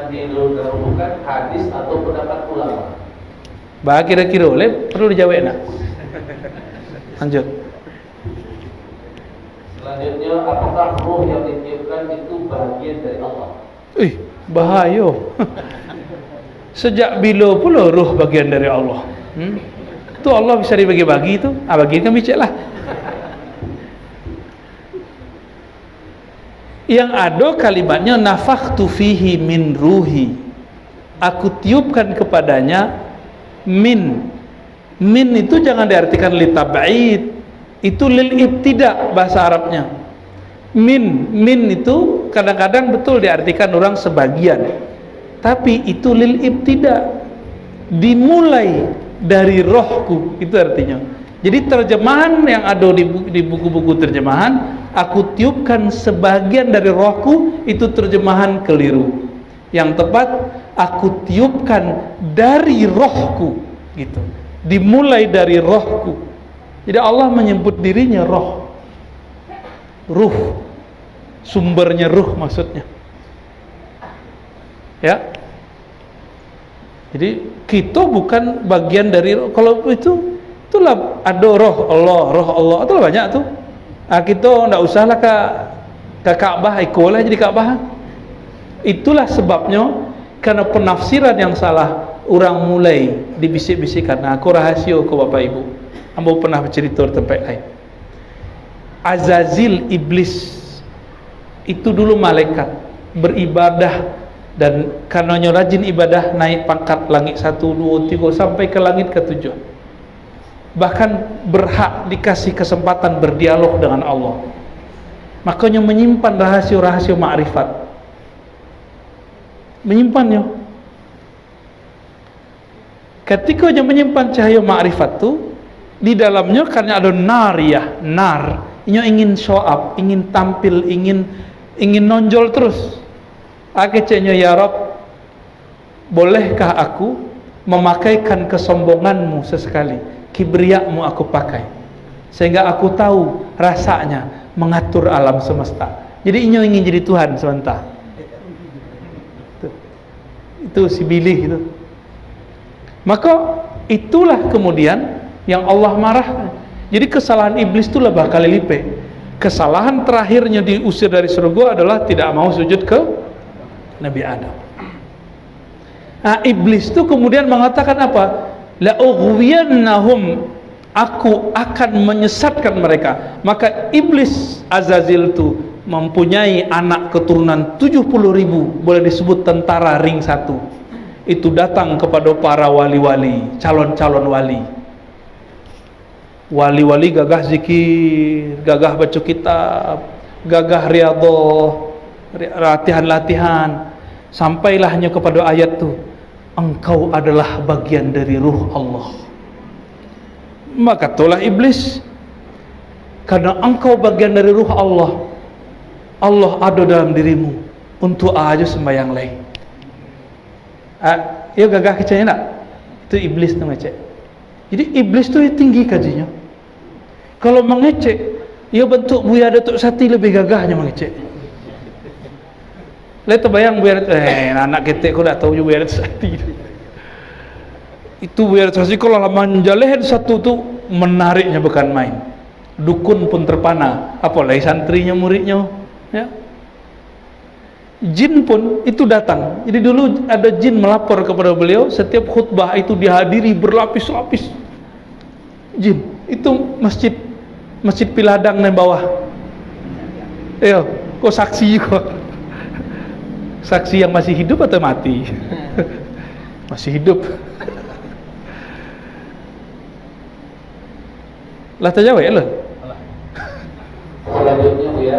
yang didahulukan hadis atau pendapat ulama? Bah kira-kira oleh perlu dijawab nak. Lanjut. Selanjutnya, apakah ruh yang ditiupkan itu bagian dari Allah? Bahaya. Sejak bila pula ruh bagian dari Allah? Itu Allah bisa dibagi-bagi itu. Bagikan bicik lah. Yang ada kalimatnya nafakhtu fihi min ruhi. Aku tiupkan kepadanya min. Min itu jangan diartikan li tab'id. Itu lil ibtida bahasa Arabnya. Min itu kadang-kadang betul diartikan orang sebagian. Tapi itu lil ibtida. Dimulai dari rohku, itu artinya. Jadi terjemahan yang ada di buku-buku terjemahan, aku tiupkan sebagian dari rohku, itu terjemahan keliru. Yang tepat, aku tiupkan dari rohku, gitu. Dimulai dari rohku. Jadi Allah menyebut dirinya roh. Ruh. Sumbernya ruh maksudnya. Ya. Jadi kita bukan bagian dari roh. Kalau itulah ada roh Allah. Itulah banyak tuh. Kita enggak usahlah ke Ka'bah, ikutlah jadi Ka'bah. Itulah sebabnya karena penafsiran yang salah orang mulai dibisik-bisikkan. Aku rahasia ke Bapak Ibu. Ambo pernah bercerita di tempat lain. Azazil iblis itu dulu malaikat beribadah, dan karenanya rajin ibadah naik pangkat langit 1, 2, 3 sampai ke langit ke-7. Bahkan berhak dikasih kesempatan berdialog dengan Allah. Makanya menyimpan rahasia-rahasia ma'rifat. Menyimpannya. Ketika dia menyimpan cahaya ma'rifat itu, di dalamnya karena ada nar, ia ingin show up, ingin tampil, ingin nonjol terus. Akhirnya ya Rabb, bolehkah aku memakaikan kesombonganmu sesekali, kibriakmu aku pakai, sehingga aku tahu rasanya mengatur alam semesta. Jadi ia ingin jadi Tuhan sebentar. Itu si bilih itu. Maka itulah kemudian yang Allah marah. Jadi kesalahan iblis itulah bakal lipat. Kesalahan terakhirnya diusir dari surga adalah tidak mau sujud ke Nabi Adam. Nah, iblis itu kemudian mengatakan apa? La ughwiyannahum, aku akan menyesatkan mereka. Maka iblis Azazil itu mempunyai anak keturunan 70.000, boleh disebut tentara ring 1. Itu datang kepada para wali-wali, calon-calon wali. Wali-wali gagah zikir, gagah baca kitab, gagah riyadhah, latihan-latihan, sampailah hanya kepada ayat tu, engkau adalah bagian dari ruh Allah. Maka itulah iblis, karena engkau bagian dari ruh Allah, Allah ada dalam dirimu, untuk aja sembahyang lain. Ya gagah kecilnya nak, itu iblis tu ngecek. Jadi iblis tu tinggi kajinya. Kalau mengecek, ia bentuk Buya Datuk Sati lebih gagahnya mengecek. Lihat terbayang Buya Datuk, anak ketek kau dah tahu juga Buya Datuk Sati. Itu Buya Datuk Sati kalau lama menjalehin satu tu menariknya bukan main. Dukun pun terpana, apalagi santrinya muridnya. Ya. Jin pun itu datang. Jadi dulu ada jin melapor kepada beliau, setiap khutbah itu dihadiri berlapis-lapis jin. Itu masjid Piladang di bawah. Kok saksi kok. Saksi yang masih hidup atau mati? Masih hidup. Lah terjawab ya lo. Selanjutnya Buya,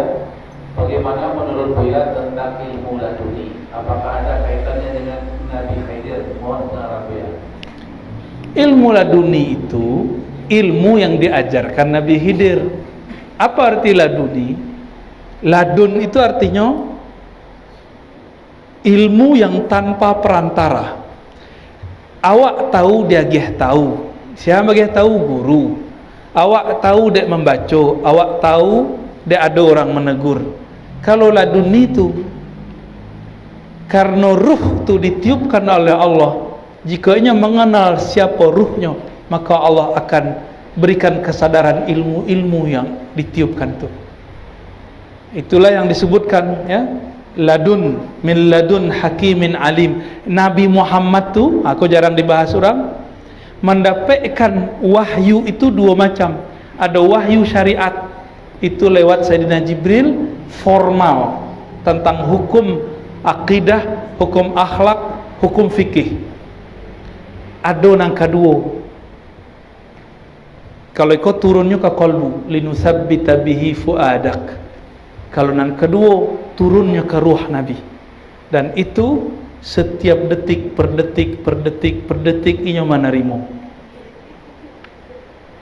bagaimana menurut Buya tentang ilmu laduni? Apakah ada kaitannya dengan Nabi Khidir? Mohon penjelasan Buya. Ilmu laduni itu ilmu yang diajarkan Nabi Khidir. Apa arti laduni? Ladun itu artinya ilmu yang tanpa perantara. Awak tahu, dia gih tahu. Siapa gih tahu? Guru. Awak tahu dia membaca, awak tahu dia ada orang menegur. Kalau laduni itu Karena ruh itu ditiupkan oleh Allah. Jika ia mengenal siapa ruhnya, maka Allah akan berikan kesadaran ilmu-ilmu yang ditiupkan itu. Itulah yang disebutkan, ya, ladun, min ladun hakimin alim. Nabi Muhammad tu, aku jarang dibahas orang, mendapatkan wahyu itu dua macam. Ada wahyu syariat, itu lewat Sayyidina Jibril, formal, tentang hukum akidah, hukum akhlak, hukum fikih. Ada yang kedua, kalau kau turunnya ke kolbu, linusabbita bihi fuadak. Kalau yang kedua, turunnya ke ruh Nabi. Dan itu setiap detik per detik per detik per detik inyo menerima.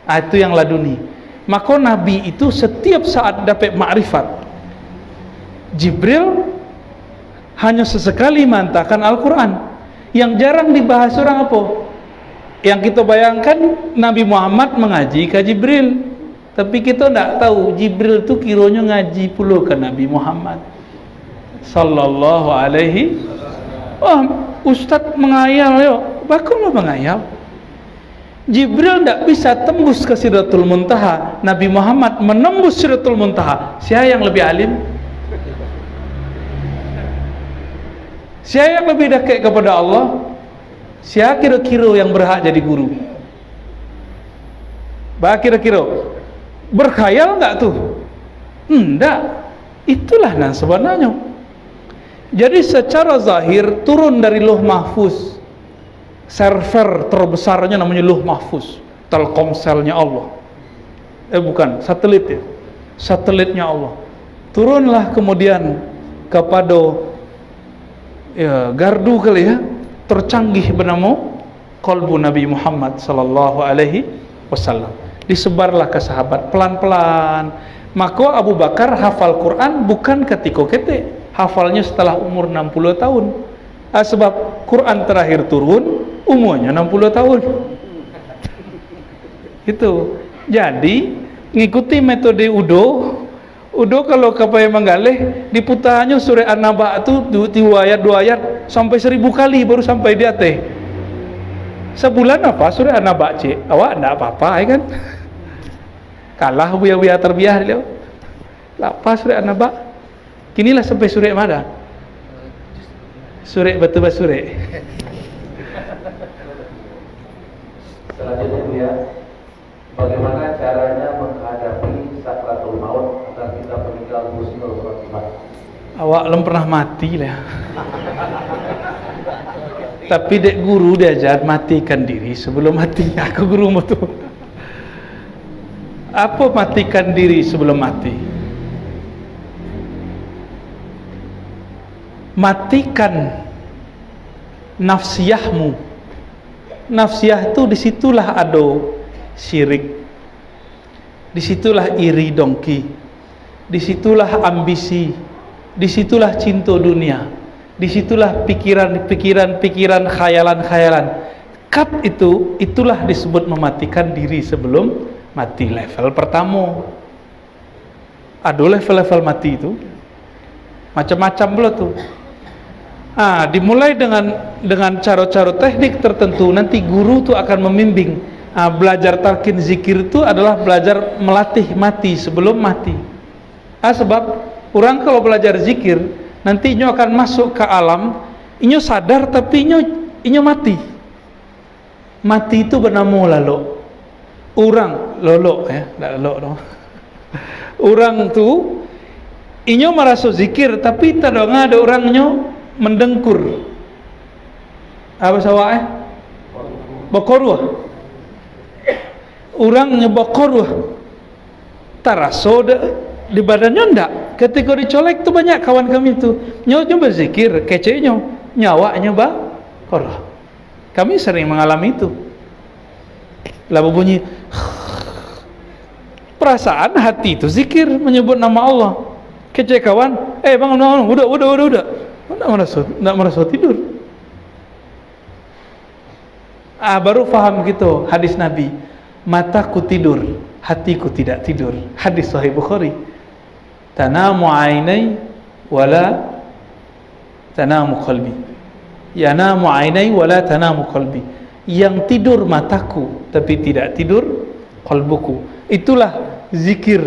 Itu yang laduni. Maka Nabi itu setiap saat dapat makrifat. Jibril hanya sesekali mantahkan Al-Quran. Yang jarang dibahas orang apa? Yang kita bayangkan Nabi Muhammad mengaji ke Jibril, tapi kita tidak tahu Jibril itu kiranya ngaji pula ke Nabi Muhammad sallallahu alaihi. Ustaz mengayal yo, bakal mengayal. Jibril tidak bisa tembus ke Sidratul Muntaha, Nabi Muhammad menembus Sidratul Muntaha. Siapa yang lebih alim? Siapa yang lebih dekat kepada Allah? Siapa kira-kira yang berhak jadi guru? Kira-kira berkhayal enggak tuh? Enggak. Itulah yang sebenarnya. Jadi secara zahir turun dari Lauh Mahfuz. Server terbesarnya namanya Lauh Mahfuz, Telkomselnya Allah. Bukan, satelit ya. Satelitnya Allah. Turunlah kemudian kepada gardu kali ya, tercanggih bernama qalbu Nabi Muhammad sallallahu alaihi wasallam. Disebarlah ke sahabat pelan-pelan. Maka Abu Bakar hafal Quran bukan ketika kete, hafalnya setelah umur 60 tahun. Sebab Quran terakhir turun umurnya 60 tahun. Itu. Jadi ngikuti metode Udo kalau kapal menggalih diputarnya surah An-Naba itu 2 ayat 2 ayat sampai 1000 kali baru sampai dia teh. Sebulan apa surah An-Naba cik? Awak enggak apa-apa ya kan? Kalah buya-buya terbiah dia. Apa surah An-Naba? Kinilah sampai surah mana? Surah betul surah. Selanjutnya Bu ya, bagaimana caranya menghadapi sakratul maut agar kita meninggal husnul khotimah? Awak belum pernah mati lah. Tapi dek guru diajar matikan diri sebelum mati. Aku guru mu tu. Apa matikan diri sebelum mati? Matikan nafsiyahmu. Nafsiyah itu disitulah ada syirik, disitulah iri dongki, disitulah ambisi, disitulah cinta dunia, disitulah pikiran-pikiran, khayalan-khayalan. Kat itulah disebut mematikan diri sebelum mati. Level pertama. Ada level-level mati itu macam-macam pula tuh. Dimulai dengan cara-cara teknik tertentu. Nanti guru tuh akan membimbing. Belajar talqin zikir itu adalah belajar melatih mati sebelum mati. Sebab orang kalau belajar zikir nanti inyo akan masuk ke alam, inyo sadar tapi inyo mati. Mati itu bernama lalo. Orang lolo ya, enggak lolo dong. Orang tuh inyo merasa zikir tapi tak ada orangnya mendengkur. Apa sawah bokoruh. Orangnya bokoruh. Taraso di badannya ndak. Ketika dicolek tuh banyak kawan kami tuh. Nyo berzikir, kecenya nyawanya bokoruh. Kami sering mengalami itu. Lalu bunyi perasaan hati itu zikir menyebut nama Allah. Kece kawan, bangun, udah. Tidak merasa tidur. Baru faham gitu hadis Nabi, mataku tidur, hatiku tidak tidur. Hadis Sahih Bukhari. Tanamu ainai wala tanamu qalbi. Yanamu ainai wala tanamu qalbi. Yang tidur mataku tapi tidak tidur qalbuku. Itulah zikir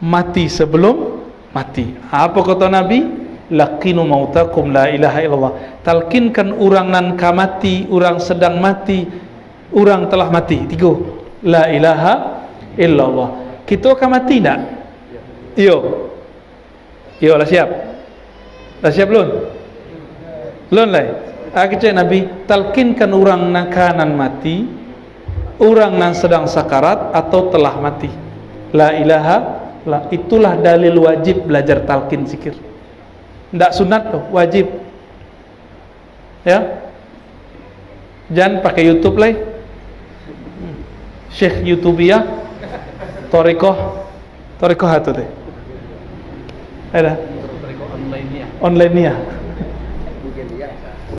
mati sebelum mati. Apa kata Nabi? Laqinu mautakum la ilaha illallah. Talkinkan orang nan kamati, orang sedang mati, orang telah mati. Tiga. La ilaha illallah. Kita akan mati tak? Yo. Yo lah siap. Dah siap belum? Belum lah. Akhirnya Nabi talkinkan orang nan kanan mati, orang nan sedang sakarat atau telah mati. La ilaha la, itulah dalil wajib belajar talqin zikir. Tidak sunat tuh, wajib. Ya. Jangan pakai YouTube lah. Syekh YouTubia, Torikoh itu deh. Ada. Online-nya.